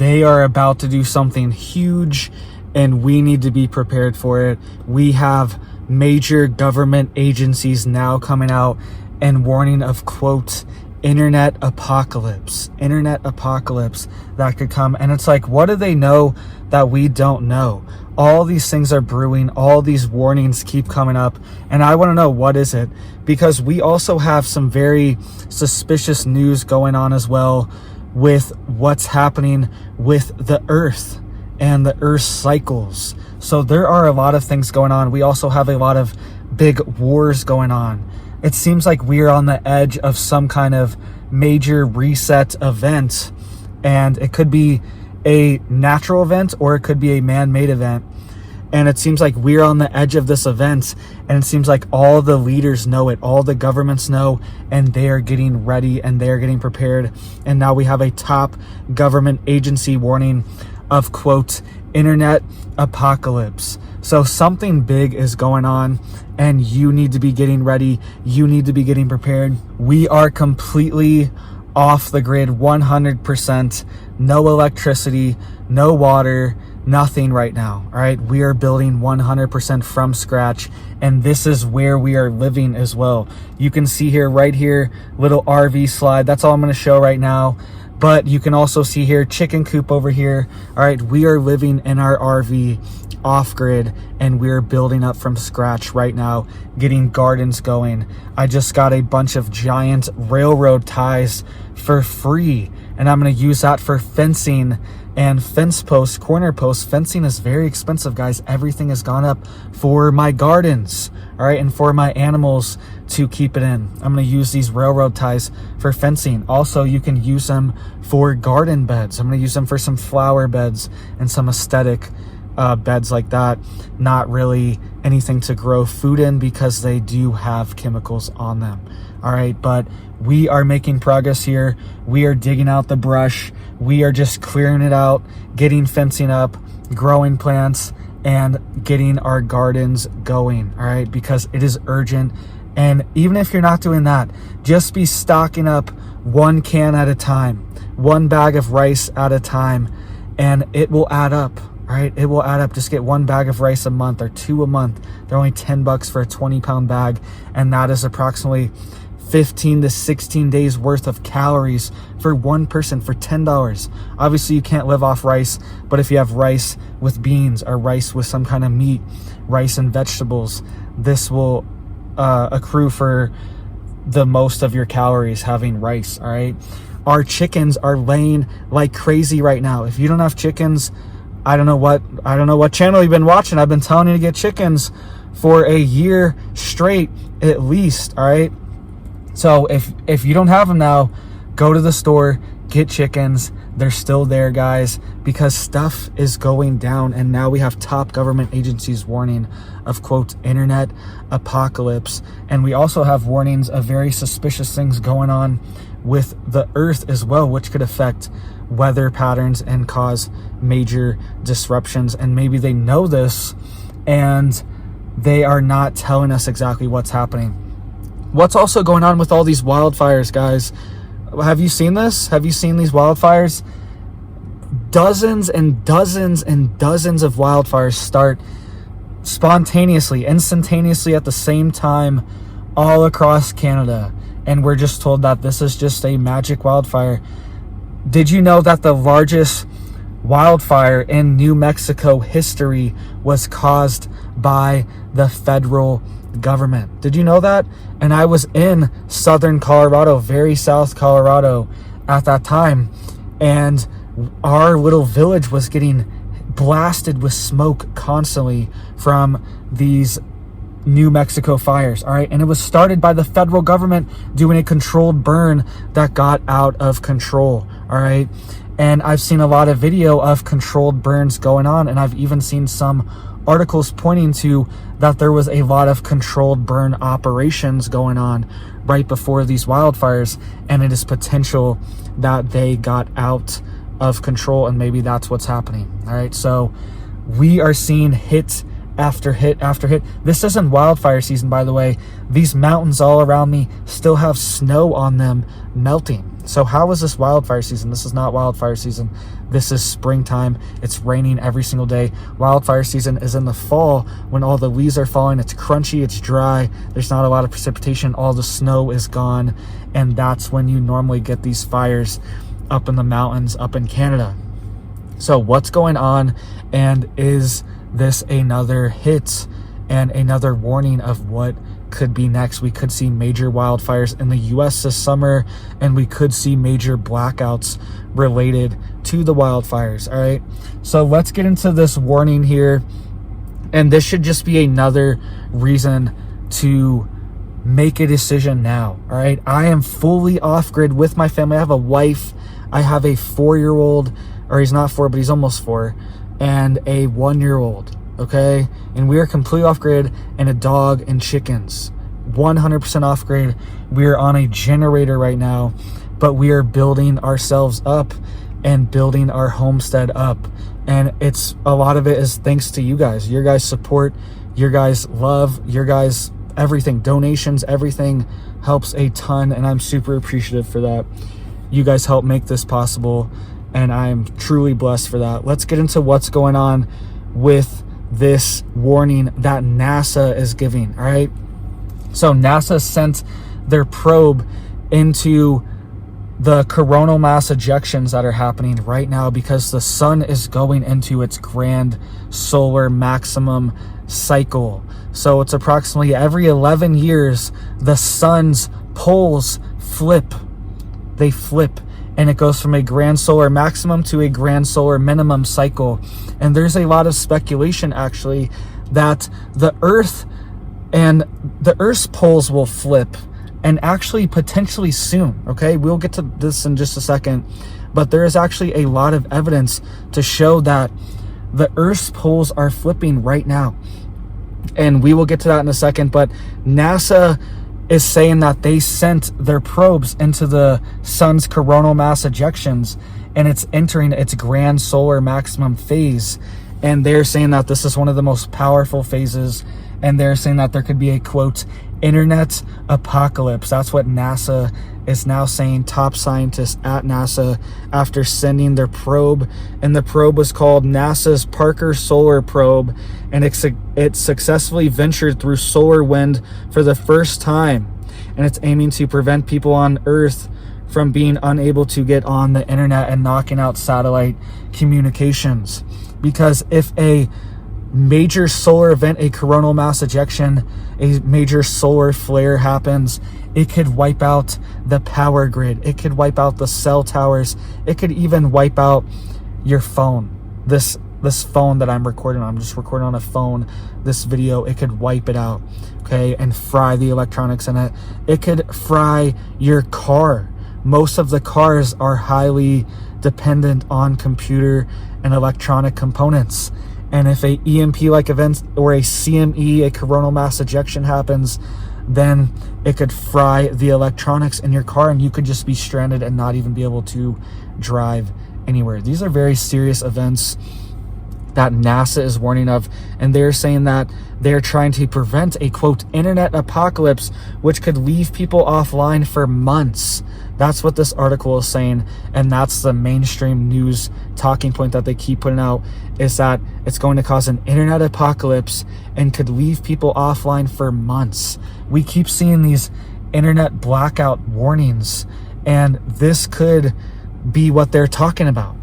they are about to do something huge, and we need to be prepared for it. We have major government agencies now coming out and warning of, quote, internet apocalypse that could come. And it's like, what do they know that we don't know? All these things are brewing, all these warnings keep coming up, and I want to know, what is it? Because we also have some very suspicious news going on as well with what's happening with the earth and the earth's cycles. So there are a lot of things going on. We also have a lot of big wars going on. It seems like we are on the edge of some kind of major reset event, and it could be a natural event or it could be a man-made event. And it seems like we're on the edge of this event, and it seems like all the leaders know it, all the governments know, and they are getting ready and they are getting prepared. And now we have a top government agency warning of, quote, internet apocalypse. So something big is going on, and you need to be getting ready. You need to be getting prepared. We are completely off the grid, 100%, no electricity, no water, nothing right now. All right, we are building 100% from scratch, and this is where we are living as well. You can see here, right here, little RV slide. That's all I'm going to show right now. But you can also see here, chicken coop over here. All right, we are living in our RV off grid, and we're building up from scratch right now, getting gardens going. I just got a bunch of giant railroad ties for free, and I'm going to use that for fencing and fence posts, corner posts. Fencing is very expensive, guys. Everything has gone up for my gardens, all right, and for my animals to keep it in. I'm going to use these railroad ties for fencing. Also, you can use them for garden beds. I'm going to use them for some flower beds and some aesthetic beds like that. Not really anything to grow food in because they do have chemicals on them. All right, but we are making progress here. We are digging out the brush. We are just clearing it out, getting fencing up, growing plants, and getting our gardens going. All right, because it is urgent. And even if you're not doing that, just be stocking up one can at a time, one bag of rice at a time, and it will add up. All right, it will add up. Just get one bag of rice a month or two a month. They're only $10 for a 20-pound bag, and that is approximately 15 to 16 days worth of calories for one person for $10. Obviously, you can't live off rice, but if you have rice with beans or rice with some kind of meat, rice and vegetables, this will accrue for the most of your calories having rice. All right, our chickens are laying like crazy right now. If you don't have chickens, I don't know what channel you've been watching. I've been telling you to get chickens for a year straight at least. All right, so if you don't have them now, go to the store, get chickens. They're still there, guys, because stuff is going down, and now we have top government agencies warning of, quote, internet apocalypse. And we also have warnings of very suspicious things going on with the earth as well, which could affect weather patterns and cause major disruptions. And maybe they know this and they are not telling us exactly what's happening. What's also going on with all these wildfires, guys? Have you seen this? Have you seen these wildfires? Dozens and dozens and dozens of wildfires start spontaneously, instantaneously at the same time all across Canada. And we're just told that this is just a magic wildfire. Did you know that the largest wildfire in New Mexico history was caused by the federal government? Did you know that? And I was in southern Colorado, very south Colorado at that time, and our little village was getting blasted with smoke constantly from these New Mexico fires. All right, and it was started by the federal government doing a controlled burn that got out of control. All right, and I've seen a lot of video of controlled burns going on, and I've even seen some articles pointing to that there was a lot of controlled burn operations going on right before these wildfires, and it is potential that they got out of control, and maybe that's what's happening. All right, so we are seeing hit after hit after hit. This isn't wildfire season, by the way. These mountains all around me still have snow on them melting. So how is this wildfire season? This is not wildfire season. This is springtime. It's raining every single day. Wildfire season is in the fall when all the leaves are falling. It's crunchy, it's dry. There's not a lot of precipitation. All the snow is gone. And that's when you normally get these fires up in the mountains, up in Canada. So what's going on? And is this another hit and another warning of what could be next? We could see major wildfires in the US this summer, and we could see major blackouts related to the wildfires. All right, so let's get into this warning here, and this should just be another reason to make a decision now. All right, I am fully off grid with my family. I have a wife, I have a 4-year-old, or he's not 4 but he's almost 4, and a 1-year-old. Okay, and we are completely off grid, and a dog and chickens, 100% off grid. We are on a generator right now, but we are building ourselves up and building our homestead up. And it's a lot of it is thanks to you guys, your guys' support, your guys' love, your guys' everything, donations, everything helps a ton. And I'm super appreciative for that. You guys help make this possible, and I'm truly blessed for that. Let's get into what's going on with this warning that NASA is giving. All right, so NASA sent their probe into the coronal mass ejections that are happening right now because the sun is going into its grand solar maximum cycle. So it's approximately every 11 years the sun's poles flip. They flip, and it goes from a grand solar maximum to a grand solar minimum cycle. And there's a lot of speculation actually that the Earth and the Earth's poles will flip, and actually potentially soon. Okay, we'll get to this in just a second, but there is actually a lot of evidence to show that the Earth's poles are flipping right now, and we will get to that in a second. But NASA is saying that they sent their probes into the sun's coronal mass ejections, and it's entering its grand solar maximum phase. And they're saying that this is one of the most powerful phases, and they're saying that there could be a, quote, internet apocalypse. That's what NASA is now saying, top scientists at NASA, after sending their probe. And the probe was called NASA's Parker Solar Probe, and it successfully ventured through solar wind for the first time. And it's aiming to prevent people on Earth from being unable to get on the internet and knocking out satellite communications. Because if a major solar event, a coronal mass ejection, a major solar flare happens, it could wipe out the power grid. It could wipe out the cell towers. It could even wipe out your phone. This phone that I'm recording on, I'm just recording on a phone, this video, it could wipe it out, okay, and fry the electronics in it. It could fry your car. Most of the cars are highly dependent on computer and electronic components. And if a EMP-like event or a CME, a coronal mass ejection happens, then it could fry the electronics in your car, and you could just be stranded and not even be able to drive anywhere. These are very serious events that NASA is warning of, and they're saying that they're trying to prevent a, quote, internet apocalypse, which could leave people offline for months. That's what this article is saying, and that's the mainstream news talking point that they keep putting out, is that it's going to cause an internet apocalypse and could leave people offline for months. We keep seeing these internet blackout warnings, and this could be what they're talking about.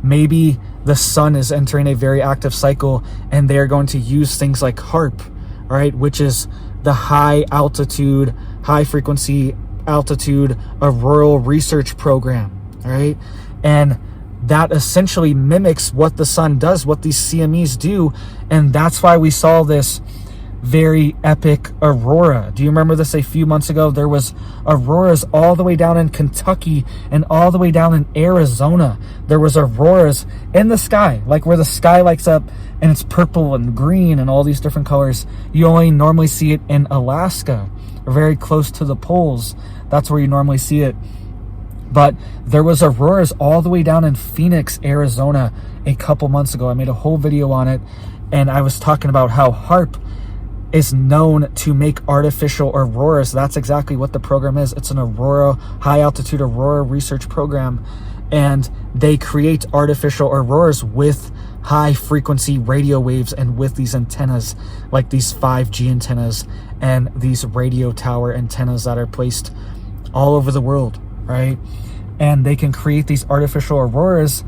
Maybe the sun is entering a very active cycle, and they're going to use things like HAARP, all right, which is the high altitude, high frequency altitude auroral research program, all right? And that essentially mimics what the sun does, what these CMEs do, and that's why we saw this very epic aurora. Do you remember this a few months ago? There was auroras all the way down in Kentucky and all the way down in Arizona. There was auroras in the sky, like where the sky lights up and it's purple and green and all these different colors. You only normally see it in Alaska, or very close to the poles. That's where you normally see it. But there was auroras all the way down in Phoenix, Arizona a couple months ago. I made a whole video on it, and I was talking about how HAARP is known to make artificial auroras. That's exactly what the program is. It's an aurora, high altitude aurora research program. And they create artificial auroras with high frequency radio waves and with these antennas, like these 5G antennas and these radio tower antennas that are placed all over the world, right? And they can create these artificial auroras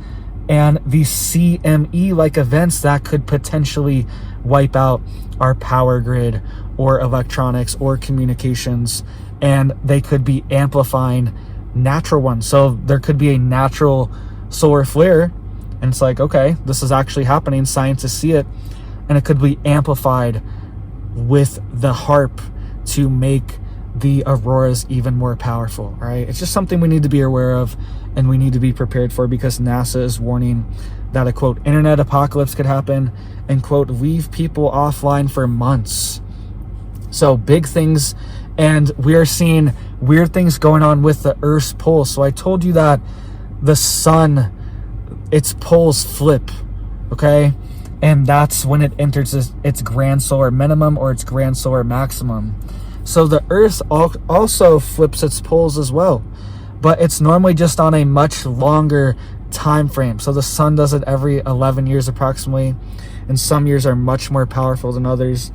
and these CME-like events that could potentially wipe out our power grid or electronics or communications, and they could be amplifying natural ones. So there could be a natural solar flare, and it's like, okay, this is actually happening, scientists see it, and it could be amplified with the HARP to make the auroras even more powerful, right? It's just something we need to be aware of and we need to be prepared for, because NASA is warning that a, quote, internet apocalypse could happen and, quote, leave people offline for months. So big things, and we are seeing weird things going on with the Earth's pole. So I told you that the sun, its poles flip, okay? And that's when it enters its grand solar minimum or its grand solar maximum. So the Earth also flips its poles as well, but it's normally just on a much longer time frame. So the sun does it every 11 years approximately, and some years are much more powerful than others.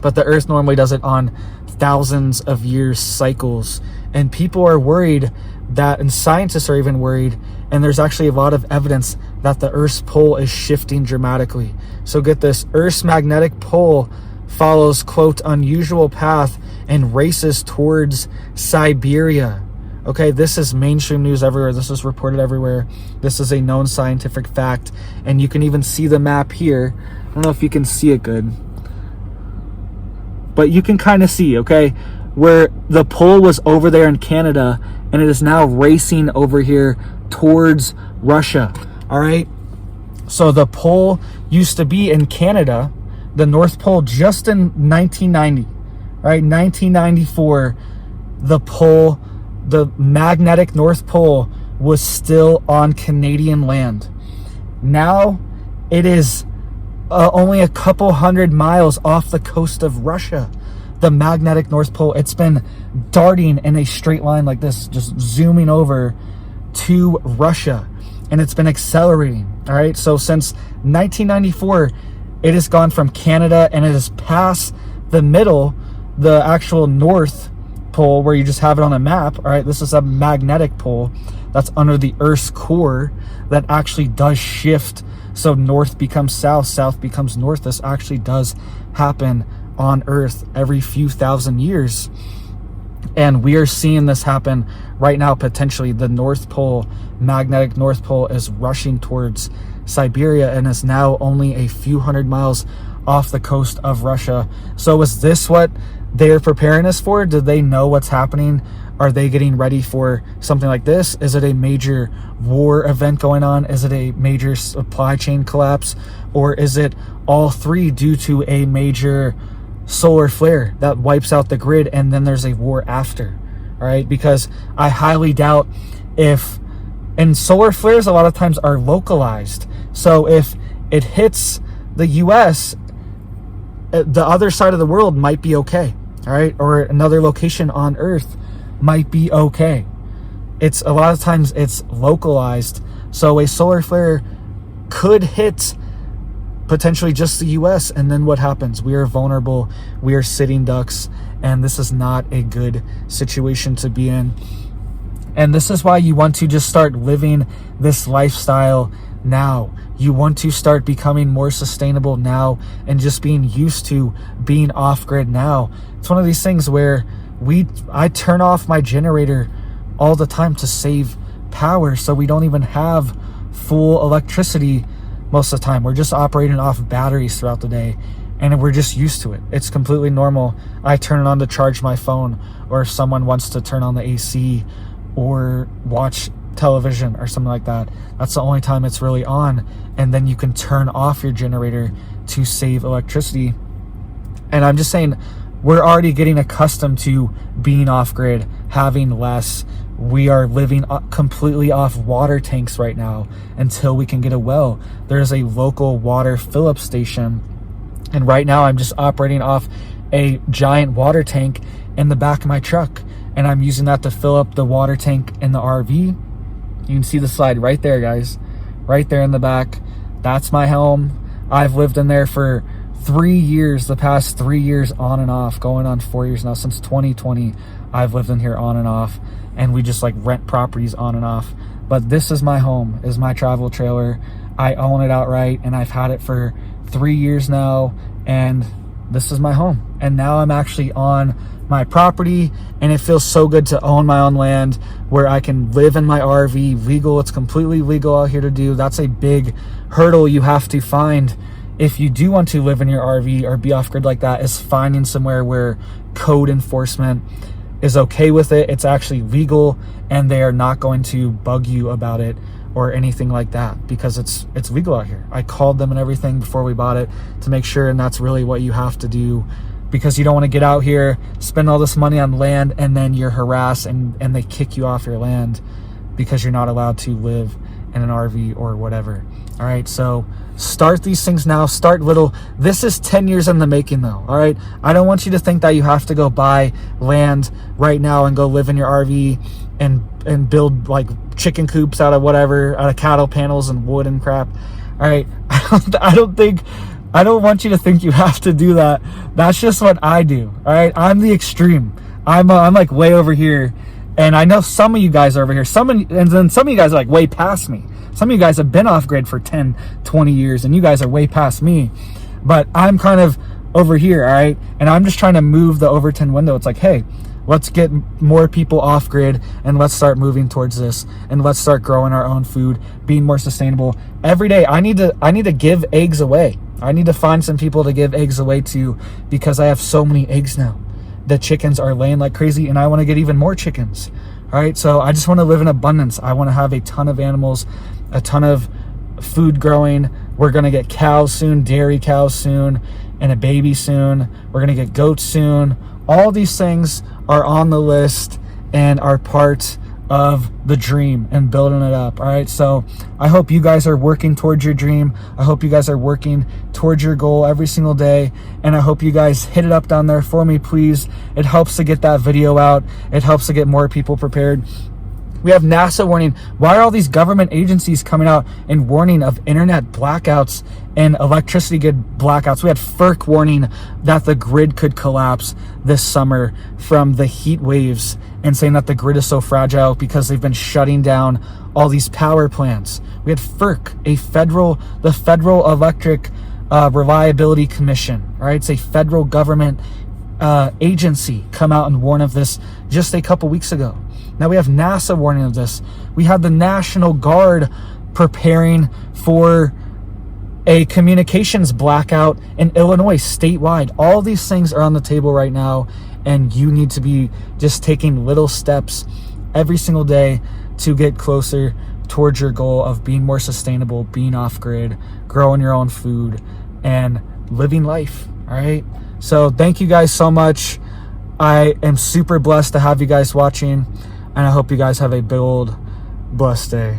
But the Earth normally does it on thousands of years cycles. And people are worried that, and scientists are even worried, and there's actually a lot of evidence that the Earth's pole is shifting dramatically. So get this, Earth's magnetic pole follows, quote, unusual path and races towards Siberia. Okay, this is mainstream news everywhere. This is reported everywhere. This is a known scientific fact. And you can even see the map here. I don't know if you can see it good, but you can kind of see, okay, where the pole was over there in Canada, and it is now racing over here towards Russia. All right, so the pole used to be in Canada, the North Pole, just in 1990, right? 1994, the pole, the magnetic North Pole, was still on Canadian land. Now it is only a couple hundred miles off the coast of Russia. The magnetic North Pole, it's been darting in a straight line like this, just zooming over to Russia, and it's been accelerating. All right, so since 1994, it has gone from Canada, and it has passed the middle, the actual North Pole, where you just have it on a map. All right, this is a magnetic pole that's under the Earth's core that actually does shift. So north becomes south, south becomes north. This actually does happen on Earth every few thousand years. And we are seeing this happen right now, potentially. The North Pole, magnetic North Pole, is rushing towards Siberia and is now only a few hundred miles off the coast of Russia. So is this what they're preparing us for? Do they know what's happening? Are they getting ready for something like this? Is it a major war event going on? Is it a major supply chain collapse? Or is it all three due to a major solar flare that wipes out the grid and then there's a war after? All right, because I highly doubt if, and solar flares a lot of times are localized. So if it hits the US, the other side of the world might be okay. All right, or another location on Earth might be okay. It's a lot of times it's localized. So a solar flare could hit potentially just the US, and then what happens? We are vulnerable, we are sitting ducks, and this is not a good situation to be in. And this is why you want to just start living this lifestyle now. You want to start becoming more sustainable now and just being used to being off grid now. It's one of these things where I turn off my generator all the time to save power, so we don't even have full electricity most of the time. We're just operating off batteries throughout the day, and we're just used to it. It's completely normal. I turn it on to charge my phone, or if someone wants to turn on the AC or watch television or something like that, that's the only time it's really on. And then you can turn off your generator to save electricity. And I'm just saying, we're already getting accustomed to being off grid, having less. We are living completely off water tanks right now until we can get a well. There's a local water fill-up station And right now I'm just operating off a giant water tank in the back of my truck, and I'm using that to fill up the water tank in the RV. You can see the slide right there, guys, right there in the back. That's my home. I've lived in there for 3 years, the past 3 years, on and off, going on 4 years now. Since 2020 I've lived in here on and off, and we just like rent properties on and off. But this is my home, is my travel trailer. I own it outright, and I've had it for 3 years now, and this is my home. And now I'm actually on my property, and it feels so good to own my own land where I can live in my RV legal. It's completely legal out here to do. That's a big hurdle you have to find if you do want to live in your RV or be off grid like that, is finding somewhere where code enforcement is okay with it. It's actually legal, and they are not going to bug you about it or anything like that, because it's legal out here. I called them and everything before we bought it to make sure, and that's really what you have to do, because you don't want to get out here, spend all this money on land, and then you're harassed and they kick you off your land because you're not allowed to live in an RV or whatever. All right, so start these things now. Start little. This is 10 years in the making, though. All right, I don't want you to think that you have to go buy land right now and go live in your RV and build like chicken coops out of whatever, out of cattle panels and wood and crap. All right, I don't want you to think you have to do that. That's just what I do. All right, I'm the extreme. I'm like way over here, and I know some of you guys are over here. And then some of you guys are like way past me. Some of you guys have been off grid for 10, 20 years, and you guys are way past me. But I'm kind of over here, all right? And I'm just trying to move the Overton window. It's like, hey, let's get more people off grid, and let's start moving towards this, and let's start growing our own food, being more sustainable. Every day, I need to give eggs away. I need to find some people to give eggs away to, because I have so many eggs now. The chickens are laying like crazy, and I want to get even more chickens. All right, so I just want to live in abundance. I want to have a ton of animals, a ton of food growing. We're going to get cows soon, dairy cows soon, and a baby soon. We're going to get goats soon. All these things are on the list and are part of the dream and building it up. All right, so I hope you guys are working towards your dream. I hope you guys are working towards your goal every single day, and I hope you guys hit it up down there for me, please. It helps to get that video out. It helps to get more people prepared. We have NASA warning. Why are all these government agencies coming out and warning of internet blackouts and electricity grid blackouts? We had FERC warning that the grid could collapse this summer from the heat waves, and saying that the grid is so fragile because they've been shutting down all these power plants. We had FERC, the Federal Electric Reliability Commission, right? It's a federal government agency, come out and warn of this just a couple weeks ago. Now we have NASA warning of this. We have the National Guard preparing for a communications blackout in Illinois statewide. All these things are on the table right now, and you need to be just taking little steps every single day to get closer towards your goal of being more sustainable, being off grid, growing your own food, and living life. All right, so thank you guys so much. I am super blessed to have you guys watching, and I hope you guys have a big old blessed day.